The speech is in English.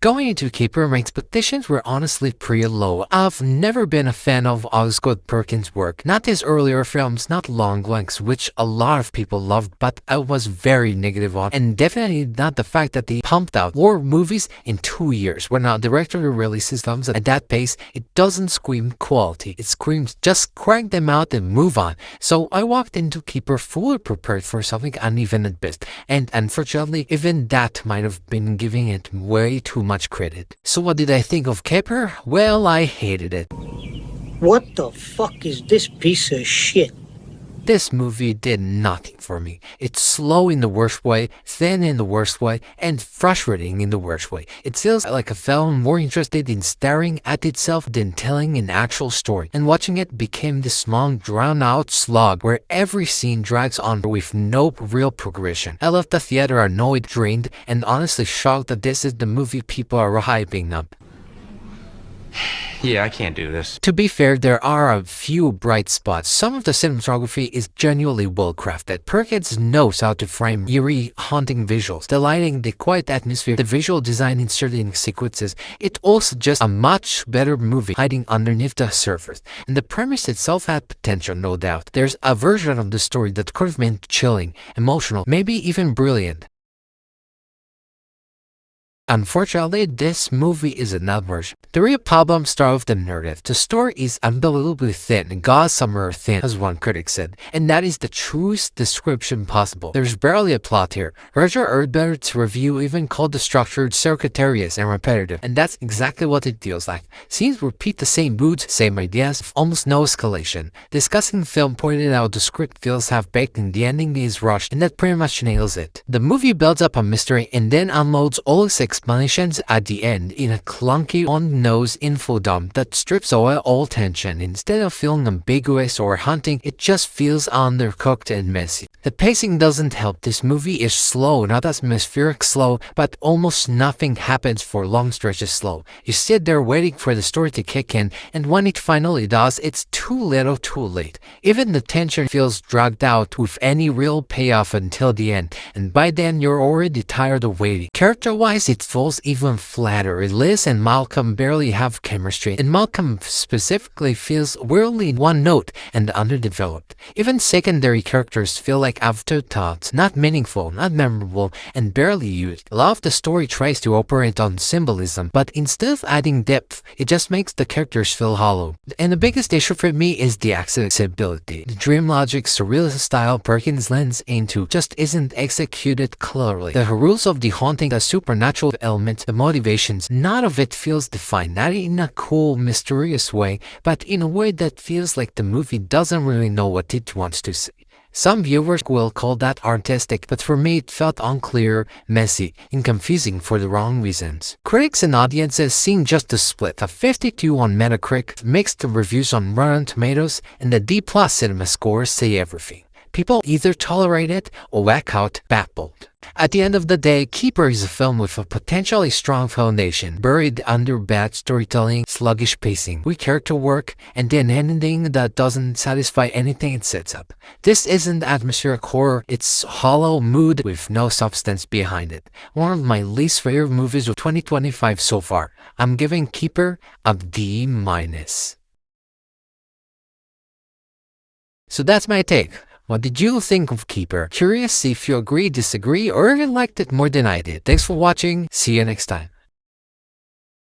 Going into Keeper, my expectations were honestly pretty low. I've never been a fan of Osgood Perkins' work, not his earlier films, not Long Legs, which a lot of people loved, but I was very negative on, and definitely not the fact that they pumped out 4 movies in 2 years. When a director releases films at that pace, it doesn't scream quality, it screams just crank them out and move on. So I walked into Keeper fully prepared for something uneven at best, and unfortunately, even that might have been giving it way too much credit. So what did I think of Keeper? Well, I hated it. What the fuck is this piece of shit? This movie did nothing for me. It's slow in the worst way, thin in the worst way, and frustrating in the worst way. It feels like a film more interested in staring at itself than telling an actual story, and watching it became this long, drawn-out slog where every scene drags on with no real progression. I left the theater annoyed, drained, and honestly shocked that this is the movie people are hyping up. Yeah, I can't do this. To be fair, there are a few bright spots. Some of the cinematography is genuinely well crafted. Perkins knows how to frame eerie, haunting visuals, the lighting, the quiet atmosphere, the visual design in certain sequences. It's also just a much better movie hiding underneath the surface. And the premise itself had potential, no doubt. There's a version of the story that could have been chilling, emotional, maybe even brilliant. Unfortunately, this movie is another version. The real problem starts with the narrative. The story is unbelievably thin, gossamer thin, as one critic said, and that is the truest description possible. There's barely a plot here. Roger Ebert's review even called the structure circuitous and repetitive, and that's exactly what it feels like. Scenes repeat the same moods, same ideas, with almost no escalation. Discussing the film pointed out the script feels half-baked and the ending is rushed, and that pretty much nails it. The movie builds up a mystery and then unloads all its explanations at the end in a clunky on-the-nose info dump that strips away all tension. Instead of feeling ambiguous or haunting, it just feels undercooked and messy. The pacing doesn't help. This movie is slow, not atmospheric slow, but almost nothing happens for long stretches slow. You sit there waiting for the story to kick in, and when it finally does, it's too little too late. Even the tension feels dragged out with any real payoff until the end, and by then you're already tired of waiting. Character-wise, it falls even flatter. Liz and Malcolm barely have chemistry, and Malcolm specifically feels weirdly one note and underdeveloped. Even secondary characters feel like afterthoughts, not meaningful, not memorable, and barely used. A lot of the story tries to operate on symbolism, but instead of adding depth, it just makes the characters feel hollow. And the biggest issue for me is the accessibility. The dream logic, surrealist style Perkins lends into just isn't executed clearly. The rules of the haunting, the supernatural element, the motivations, none of it feels defined, not in a cool, mysterious way, but in a way that feels like the movie doesn't really know what it wants to say. Some viewers will call that artistic, but for me it felt unclear, messy, and confusing for the wrong reasons. Critics and audiences seem just to split. A 52 on Metacritic, mixed reviews on Rotten Tomatoes, and the D+ cinema scores say everything. People either tolerate it or whack out baffled. At the end of the day, Keeper is a film with a potentially strong foundation, buried under bad storytelling, sluggish pacing, weak character work, and an ending that doesn't satisfy anything it sets up. This isn't atmospheric horror, it's hollow mood with no substance behind it. One of my least favorite movies of 2025 so far. I'm giving Keeper a D-. So that's my take. What did you think of Keeper? Curious if you agree, disagree, or liked it more than I did. Thanks for watching. See you next time.